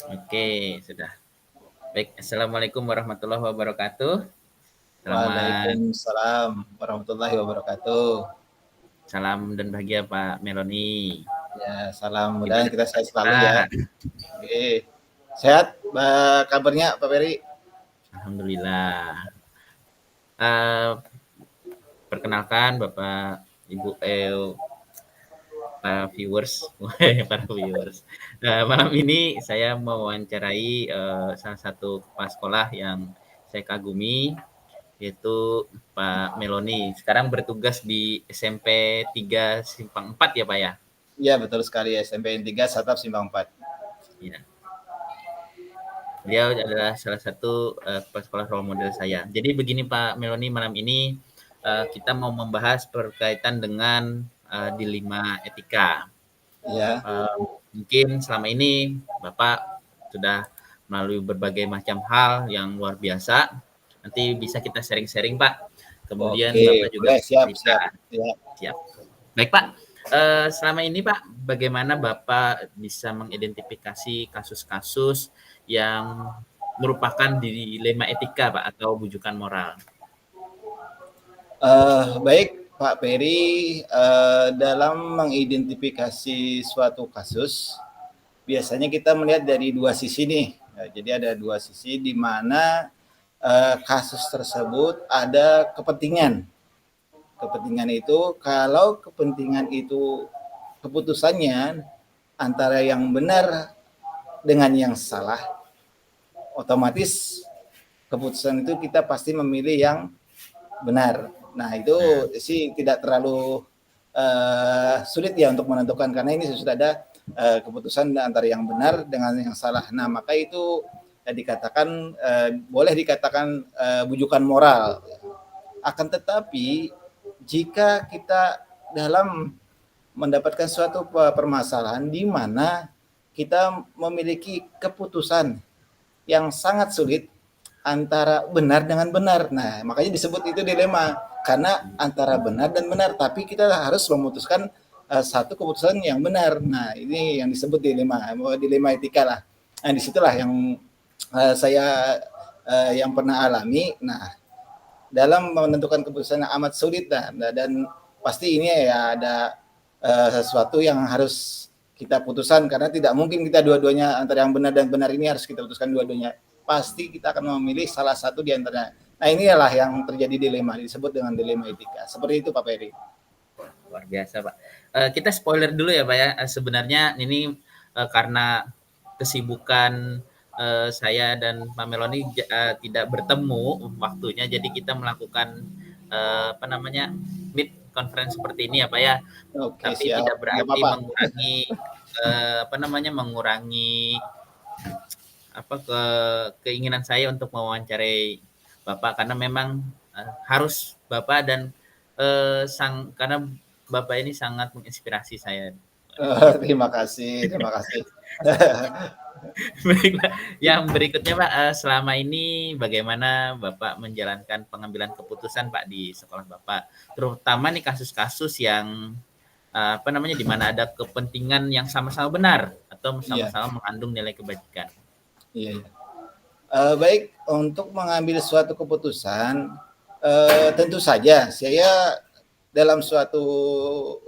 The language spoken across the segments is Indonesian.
Oke, sudah. Baik, Assalamualaikum warahmatullahi wabarakatuh. Selamat Waalaikumsalam warahmatullahi wabarakatuh. salam dan bahagia Pak Meloni. Ya, salam mudah Gimana kita kabar sehat kita? selalu ya. Oke. Sehat, kabarnya Pak Peri? Alhamdulillah. Eh, Perkenalkan Bapak, Ibu, para viewers, para viewers. Malam ini saya mewawancarai salah satu kepala sekolah yang saya kagumi, yaitu Pak Meloni. Sekarang bertugas di SMP 3 Simpang 4 ya Pak ya? Iya, betul sekali, SMP N 3 Satap Simpang 4. Iya. Beliau adalah salah satu kepala sekolah role model saya. Jadi begini Pak Meloni, malam ini kita mau membahas berkaitan dengan dilema etika. Ya. Eh, Mungkin selama ini Bapak sudah melalui berbagai macam hal yang luar biasa. Nanti bisa kita sharing-sharing Pak. Kemudian Oke, Bapak juga boleh, siap, siap. cerita. Ya. Siap. Baik Pak, selama ini Pak, bagaimana Bapak bisa mengidentifikasi kasus-kasus yang merupakan dilema etika Pak atau bujukan moral? Baik Pak Peri, dalam mengidentifikasi suatu kasus, biasanya kita melihat dari dua sisi nih. Ya, jadi ada dua sisi di mana kasus tersebut ada kepentingan. Kepentingan itu, kalau kepentingan itu keputusannya antara yang benar dengan yang salah, otomatis keputusan itu kita pasti memilih yang benar. Nah, Nah, itu sih tidak terlalu sulit ya untuk menentukan, karena ini sudah ada keputusan antara yang benar dengan yang salah. Nah, maka itu dikatakan boleh dikatakan bujukan moral. Akan tetapi jika kita dalam mendapatkan suatu permasalahan di mana kita memiliki keputusan yang sangat sulit antara benar dengan benar. Nah, makanya disebut itu dilema, karena antara benar dan benar, tapi kita harus memutuskan satu keputusan yang benar. Nah, ini yang disebut dilema etika lah. Nah, disitulah yang saya yang pernah alami. Nah, dalam menentukan keputusan yang amat sulit dan pasti ini ya ada sesuatu yang harus kita putuskan, karena tidak mungkin kita dua-duanya antara yang benar dan benar ini harus kita putuskan dua-duanya. Pasti kita akan memilih salah satu di antara. Nah, inilah yang terjadi dilema, disebut dengan dilema etika. Seperti itu Pak Peri. luar biasa Pak. Kita spoiler dulu ya Pak ya. Sebenarnya ini karena kesibukan saya dan Pak Meloni tidak bertemu waktunya, jadi kita melakukan apa namanya meet conference seperti ini ya Pak ya. Oke, Tapi siap. tidak Nggak berarti apa-apa. mengurangi apa namanya mengurangi apa keinginan saya untuk mewawancarai Bapak karena memang harus Bapak dan karena Bapak ini sangat menginspirasi saya gitu. Terima kasih, terima kasih. Baiklah, yang berikutnya Pak, selama ini bagaimana Bapak menjalankan pengambilan keputusan Pak di sekolah Bapak? Terutama nih kasus-kasus yang apa namanya di mana ada kepentingan yang sama-sama benar atau Iya, sama-sama mengandung nilai kebajikan. iya, iya. Baik, untuk mengambil suatu keputusan, tentu saja saya dalam suatu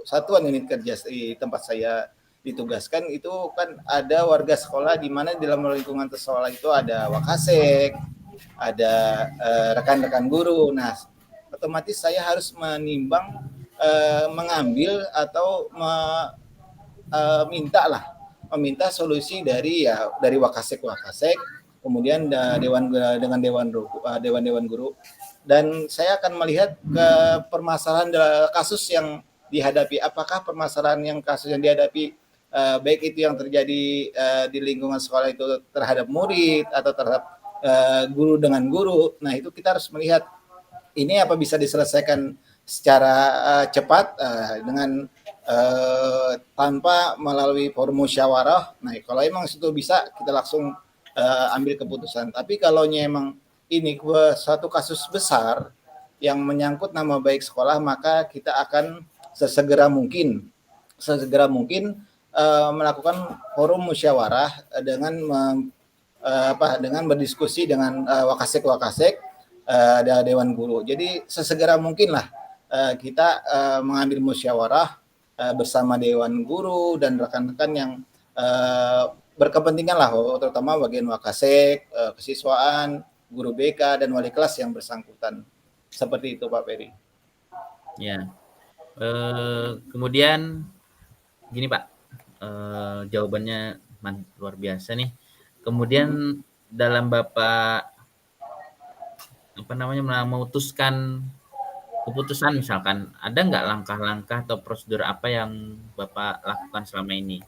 satuan unit kerja di tempat saya ditugaskan itu kan ada warga sekolah, di mana di dalam lingkungan sekolah itu ada wakasek, ada rekan-rekan guru. Nah, otomatis saya harus menimbang, mengambil atau minta lah, meminta solusi dari ya dari wakasek-wakasek, kemudian dewan dengan dewan-dewan guru, dan saya akan melihat ke permasalahan kasus yang dihadapi. Apakah permasalahan yang kasus yang dihadapi baik itu yang terjadi di lingkungan sekolah itu terhadap murid atau terhadap guru dengan guru. Nah, itu kita harus melihat ini apa bisa diselesaikan secara cepat dengan tanpa melalui forum musyawarah. Nah, kalau emang itu bisa, kita langsung ambil keputusan. Tapi kalau emang ini suatu kasus besar yang menyangkut nama baik sekolah, maka kita akan sesegera mungkin melakukan forum musyawarah dengan berdiskusi dengan wakasek-wakasek Dewan Guru. Jadi sesegera mungkinlah kita mengambil musyawarah bersama Dewan Guru dan rekan-rekan yang berkepentingan lah, terutama bagian wakasek, kesiswaan, guru BK dan wali kelas yang bersangkutan. Seperti itu Pak Peri. Ya. Kemudian gini Pak, jawabannya luar biasa nih. Kemudian dalam Bapak memutuskan keputusan misalkan, ada nggak langkah-langkah atau prosedur apa yang Bapak lakukan selama ini?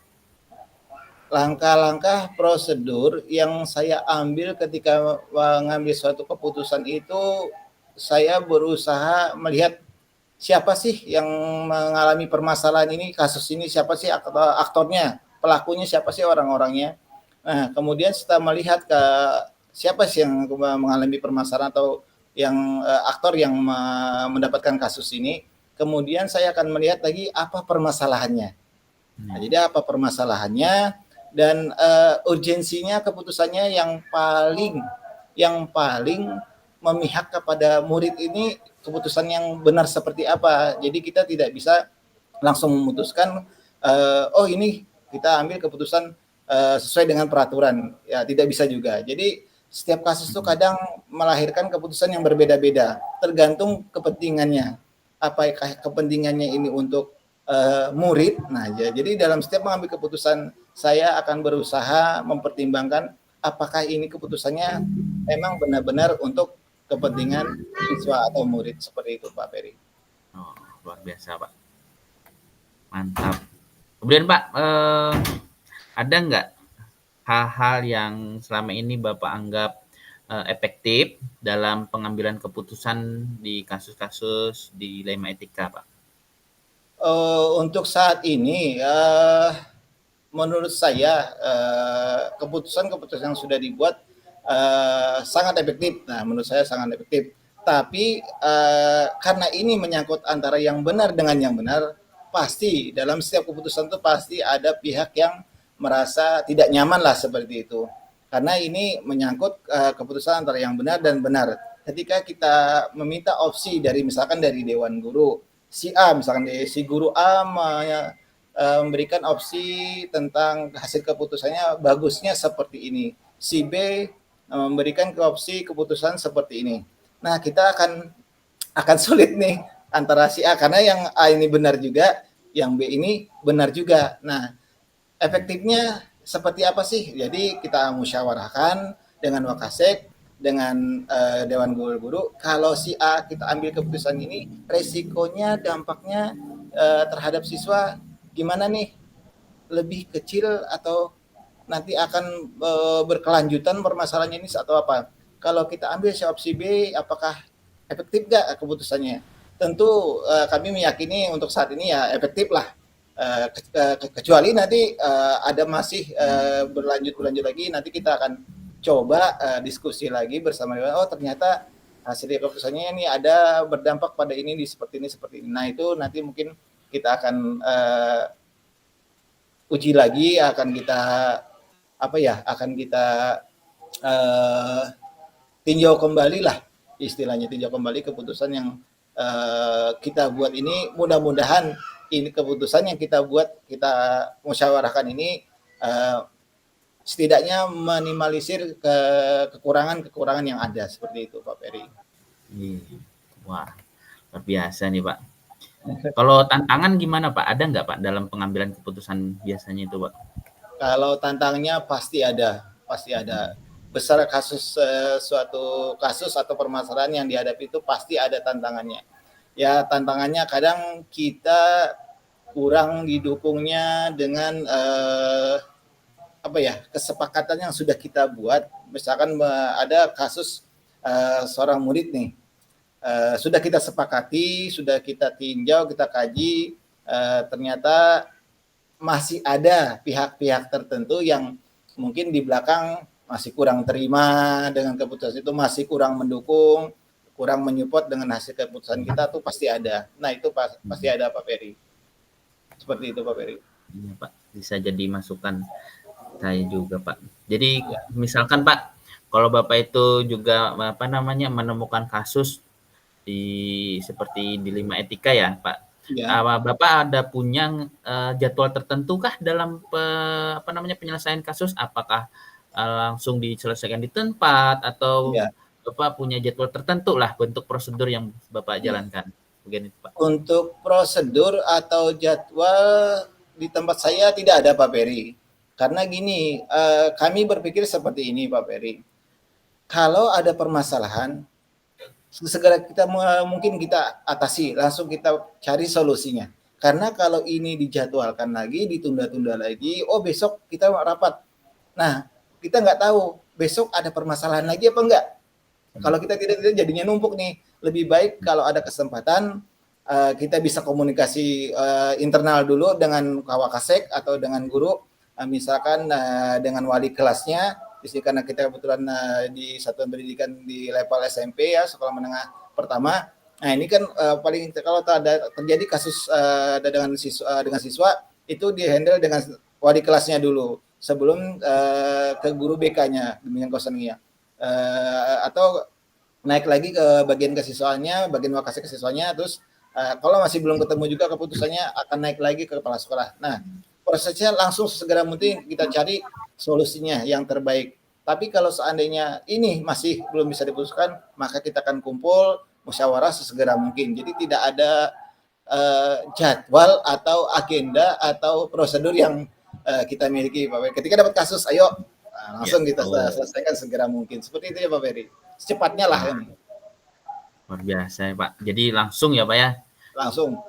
Langkah-langkah prosedur yang saya ambil ketika mengambil suatu keputusan itu, saya berusaha melihat siapa sih yang mengalami permasalahan ini, kasus ini, siapa sih aktornya, pelakunya siapa sih orang-orangnya. Nah, kemudian setelah melihat ke siapa sih yang mengalami permasalahan atau yang aktor yang mendapatkan kasus ini, kemudian saya akan melihat lagi apa permasalahannya. Nah, jadi apa permasalahannya dan urgensinya keputusannya yang paling memihak kepada murid ini, keputusan yang benar seperti apa. Jadi kita tidak bisa langsung memutuskan oh ini kita ambil keputusan sesuai dengan peraturan, ya tidak bisa juga. Jadi setiap kasus itu kadang melahirkan keputusan yang berbeda-beda, tergantung kepentingannya. Apakah kepentingannya ini untuk murid? Nah, jadi dalam setiap mengambil keputusan, saya akan berusaha mempertimbangkan apakah ini keputusannya memang benar-benar untuk kepentingan siswa atau murid, seperti itu Pak Peri. Oh, luar biasa Pak. Mantap. Kemudian Pak, ada nggak hal-hal yang selama ini Bapak anggap efektif dalam pengambilan keputusan di kasus-kasus dilema etika, Pak? Untuk saat ini, menurut saya keputusan-keputusan yang sudah dibuat sangat efektif. Nah, menurut saya sangat efektif. Tapi karena ini menyangkut antara yang benar dengan yang benar, pasti dalam setiap keputusan itu pasti ada pihak yang merasa tidak nyaman lah seperti itu. Karena ini menyangkut keputusan antara yang benar dan benar. Ketika kita meminta opsi dari misalkan dari Dewan Guru, si A misalkan si guru A memberikan opsi tentang hasil keputusannya bagusnya seperti ini. Si B memberikan opsi keputusan seperti ini. Nah, kita akan sulit nih antara si A karena yang A ini benar juga, yang B ini benar juga. Nah, efektifnya seperti apa sih? Jadi kita musyawarahkan dengan wakasek, dengan Dewan Guru-Guru. Kalau si A kita ambil keputusan ini, resikonya, dampaknya terhadap siswa gimana nih? Lebih kecil atau nanti akan berkelanjutan permasalahannya ini atau apa? Kalau kita ambil si opsi B, apakah efektif nggak keputusannya? Tentu kami meyakini untuk saat ini ya efektif lah. Kecuali nanti ada masih berlanjut lagi, nanti kita akan coba diskusi lagi bersama Dewan. Oh ternyata hasil keputusannya ini ada berdampak pada ini seperti ini. Nah itu nanti mungkin kita akan uji lagi, akan kita tinjau kembali lah, istilahnya tinjau kembali keputusan yang kita buat ini. Mudah-mudahan ini keputusan yang kita buat, kita musyawarahkan ini setidaknya minimalisir kekurangan-kekurangan yang ada, seperti itu Pak Peri. Wah, luar biasa nih Pak. Kalau tantangan gimana Pak? Ada nggak Pak dalam pengambilan keputusan biasanya itu Pak? Kalau tantangannya pasti ada. Besar suatu kasus atau permasalahan yang dihadapi itu pasti ada tantangannya. Ya tantangannya kadang kita kurang didukungnya dengan kesepakatan yang sudah kita buat. Misalkan ada kasus seorang murid nih, sudah kita sepakati, sudah kita tinjau, kita kaji, ternyata masih ada pihak-pihak tertentu yang mungkin di belakang masih kurang terima dengan keputusan itu, masih kurang mendukung, kurang menyupport dengan hasil keputusan kita, tuh pasti ada. Nah itu pasti ada Pak Peri. Seperti itu Pak Peri. Iya Pak. bisa jadi masukan saya juga, Pak. Jadi Ya, misalkan Pak, kalau Bapak itu juga apa namanya menemukan kasus seperti di 5 etika ya, Pak. ya, Bapak ada punya jadwal tertentu kah dalam apa namanya penyelesaian kasus? Apakah langsung diselesaikan di tempat atau ya, Bapak punya jadwal tertentu lah bentuk prosedur yang Bapak ya. jalankan? Begini, Pak. Untuk prosedur atau jadwal di tempat saya tidak ada Pak Peri. Karena gini, kami berpikir seperti ini Pak Peri. Kalau ada permasalahan, segera kita mungkin kita atasi, langsung kita cari solusinya. Karena kalau ini dijadwalkan lagi, ditunda-tunda lagi, oh besok kita rapat. Nah, kita nggak tahu besok ada permasalahan lagi apa enggak. Kalau kita tidak jadinya numpuk nih. Lebih baik kalau ada kesempatan kita bisa komunikasi internal dulu dengan Kawakasek atau dengan guru, misalkan dengan wali kelasnya. Di sini karena kita kebetulan di satuan pendidikan di level SMP ya, sekolah menengah pertama. Nah ini kan paling kalau ada terjadi kasus dengan siswa itu dihandle dengan wali kelasnya dulu sebelum ke guru BK-nya bimbingan kosannya. Atau naik lagi ke bagian kesiswaannya, bagian wakasnya kesiswanya, terus kalau masih belum ketemu juga keputusannya akan naik lagi ke kepala sekolah. Nah, prosesnya langsung segera mungkin kita cari solusinya yang terbaik. Tapi kalau seandainya ini masih belum bisa diputuskan, maka kita akan kumpul musyawarah sesegera mungkin. Jadi tidak ada jadwal atau agenda atau prosedur yang kita miliki, Pak Ferry. Ketika dapat kasus, ayo Ya. langsung kita Oh, selesaikan segera mungkin. Seperti itu ya Pak Ferry. Secepatnya lah wah, ini. luar biasa ya, Pak. Jadi langsung ya, Pak ya. Langsung.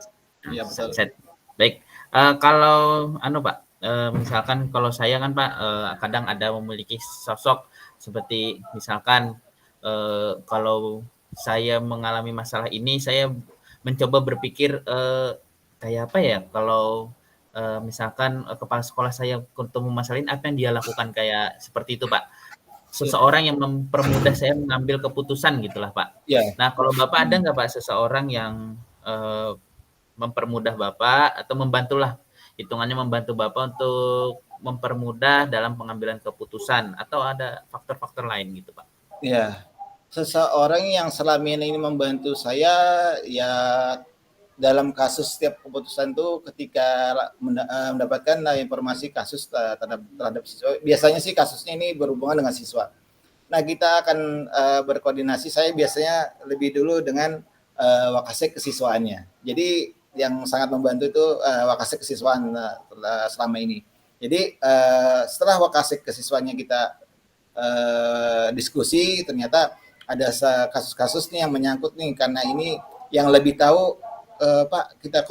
Nah, Iya betul. set. Baik. Kalau Pak, misalkan kalau saya kan Pak kadang ada memiliki sosok seperti misalkan kalau saya mengalami masalah ini, saya mencoba berpikir kayak apa ya? Kalau misalkan kepala sekolah saya ketemu masalah ini, apa yang dia lakukan kayak seperti itu Pak? Iya. Seseorang yang mempermudah saya mengambil keputusan gitulah Pak. Iya. Nah kalau Bapak ada Hmm. nggak Pak seseorang yang mempermudah Bapak atau membantulah, hitungannya membantu Bapak untuk mempermudah dalam pengambilan keputusan atau ada faktor-faktor lain gitu, Pak? Iya. Seseorang yang selama ini membantu saya ya dalam kasus setiap keputusan itu ketika mendapatkan informasi kasus terhadap siswa. Biasanya sih kasusnya ini berhubungan dengan siswa. Nah, kita akan berkoordinasi. Saya biasanya lebih dulu dengan wakasek kesiswaannya. Jadi yang sangat membantu itu wakasek kesiswaan selama ini. Jadi setelah wakasek kesiswaannya kita diskusi, ternyata ada kasus-kasus nih yang menyangkut nih karena ini yang lebih tahu Pak kita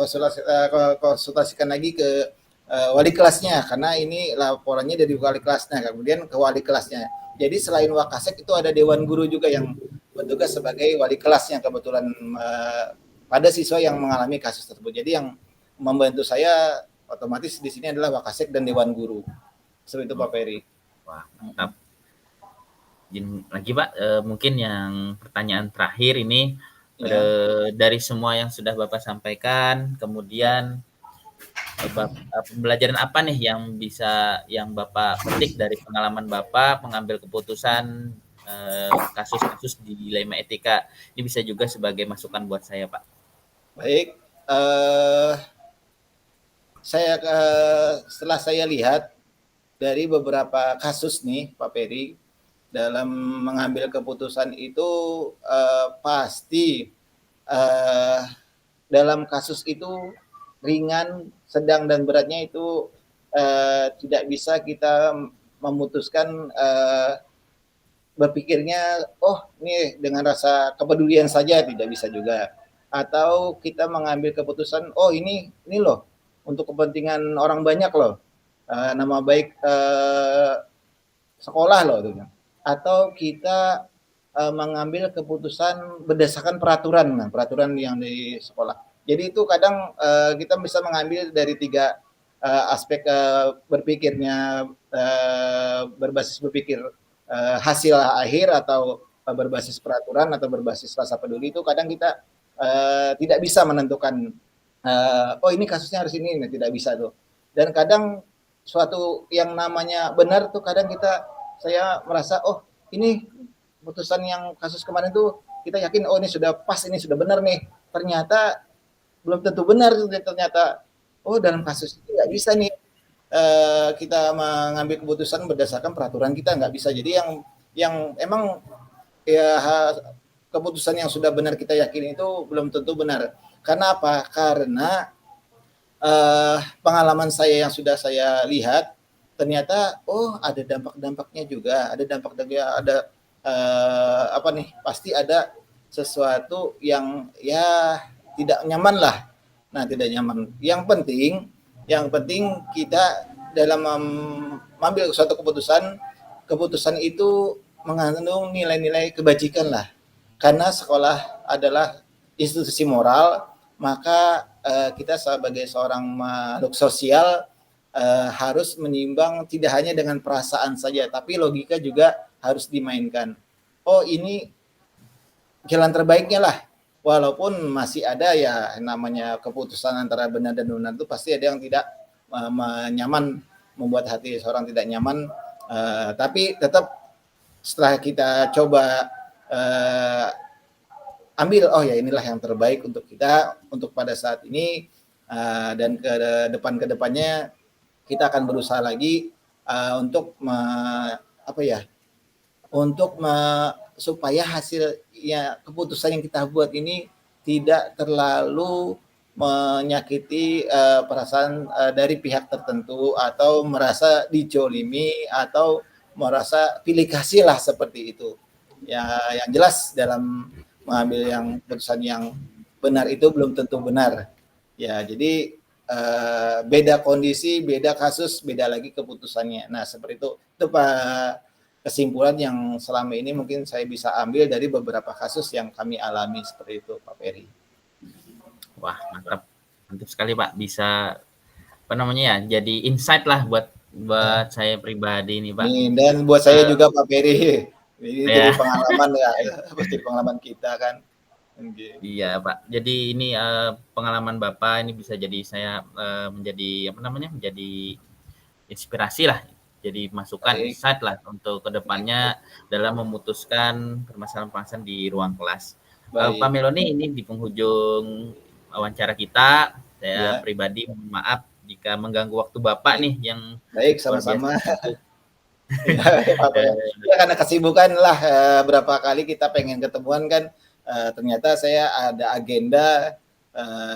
konsultasikan lagi ke wali kelasnya karena ini laporannya dari wali kelasnya kemudian ke wali kelasnya. Jadi selain wakasek itu ada dewan guru juga yang bertugas sebagai wali kelasnya kebetulan pada siswa yang mengalami kasus tersebut. Jadi yang membantu saya otomatis di sini adalah wakasek dan dewan guru. Seperti itu Pak Ferry. Wah, mantap. Lagi Pak, mungkin yang pertanyaan terakhir ini Ya, dari semua yang sudah Bapak sampaikan, ya. kemudian pembelajaran apa nih yang Bapak petik dari pengalaman Bapak mengambil keputusan kasus-kasus di dilema etika? Ini bisa juga sebagai masukan buat saya, Pak. Baik, setelah saya lihat dari beberapa kasus nih Pak Peri dalam mengambil keputusan itu pasti eh, dalam kasus itu ringan, sedang dan beratnya itu tidak bisa kita memutuskan berpikirnya oh ini dengan rasa kepedulian saja tidak bisa juga atau kita mengambil keputusan oh ini loh untuk kepentingan orang banyak loh nama baik sekolah loh gitu. Atau kita mengambil keputusan berdasarkan peraturan nah, peraturan yang di sekolah jadi itu kadang kita bisa mengambil dari tiga aspek berpikirnya berbasis berpikir hasil akhir atau berbasis peraturan atau berbasis rasa peduli itu kadang kita tidak bisa menentukan oh ini kasusnya harus ini tidak bisa tuh dan kadang suatu yang namanya benar tuh kadang saya merasa, oh ini putusan yang kasus kemarin tuh kita yakin, oh ini sudah pas, ini sudah benar nih. Ternyata belum tentu benar, ternyata oh dalam kasus ini nggak bisa nih kita mengambil keputusan berdasarkan peraturan kita, nggak bisa. Jadi yang emang ya keputusan yang sudah benar kita yakin itu belum tentu benar. Karena apa? Karena pengalaman saya yang sudah saya lihat, ternyata oh ada dampak-dampaknya juga, ada dampak-dampaknya, ada apa nih? Pasti ada sesuatu yang ya tidak nyaman lah. Nah, tidak nyaman. Yang penting kita dalam mengambil suatu keputusan itu mengandung nilai-nilai kebajikan lah. Karena sekolah adalah institusi moral, maka kita sebagai seorang makhluk sosial harus menimbang tidak hanya dengan perasaan saja, tapi logika juga harus dimainkan. Oh ini jalan terbaiknya lah, walaupun masih ada ya namanya keputusan antara benar dan benar itu pasti ada yang tidak nyaman, membuat hati seorang tidak nyaman, tapi tetap setelah kita coba ambil, oh ya inilah yang terbaik untuk kita untuk pada saat ini, dan ke depannya kita akan berusaha lagi untuk apa ya, untuk supaya hasil ya keputusan yang kita buat ini tidak terlalu menyakiti perasaan dari pihak tertentu atau merasa dijolimi atau merasa pilih kasih lah seperti itu. Ya, yang jelas dalam mengambil yang keputusan yang benar itu belum tentu benar. Ya, jadi beda kondisi, beda kasus, beda lagi keputusannya. Nah, seperti itu. Itu Pak kesimpulan yang selama ini mungkin saya bisa ambil dari beberapa kasus yang kami alami seperti itu, Pak Ferry. Wah, mantap. Mantap sekali, Pak. Bisa apa namanya ya, jadi insight lah buat saya pribadi nih, Pak. Dan buat saya juga Pak Ferry. Ini jadi Ya, pengalaman ya, jadi pengalaman kita kan. iya, Pak. Jadi ini pengalaman Bapak ini bisa jadi saya menjadi apa namanya? Menjadi inspirasi lah. Jadi masukan Baik, insight lah untuk kedepannya dalam memutuskan permasalahan-permasalahan di ruang kelas. Pak baik, Meloni ini di penghujung wawancara kita, saya ya, pribadi mohon maaf jika mengganggu waktu Bapak baik, nih yang baik luar biasa sama-sama. sibuk. Ya, apa ya? Ya karena kesibukan lah berapa kali kita pengen ketemuan kan, ternyata saya ada agenda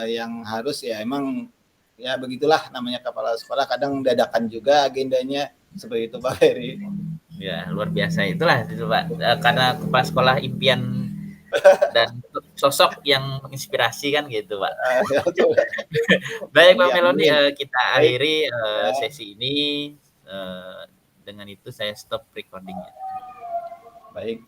yang harus ya emang ya begitulah namanya kepala sekolah kadang dadakan juga agendanya seperti itu Pak Heri. Ya, luar biasa itulah itu Pak. Karena kepala sekolah impian dan sosok yang menginspirasi kan gitu Pak. Ya, betul. Baik Pak Amin, Meloni, amin. kita Baik, akhiri ya, sesi ini. Dengan itu saya stop recordingnya. baik.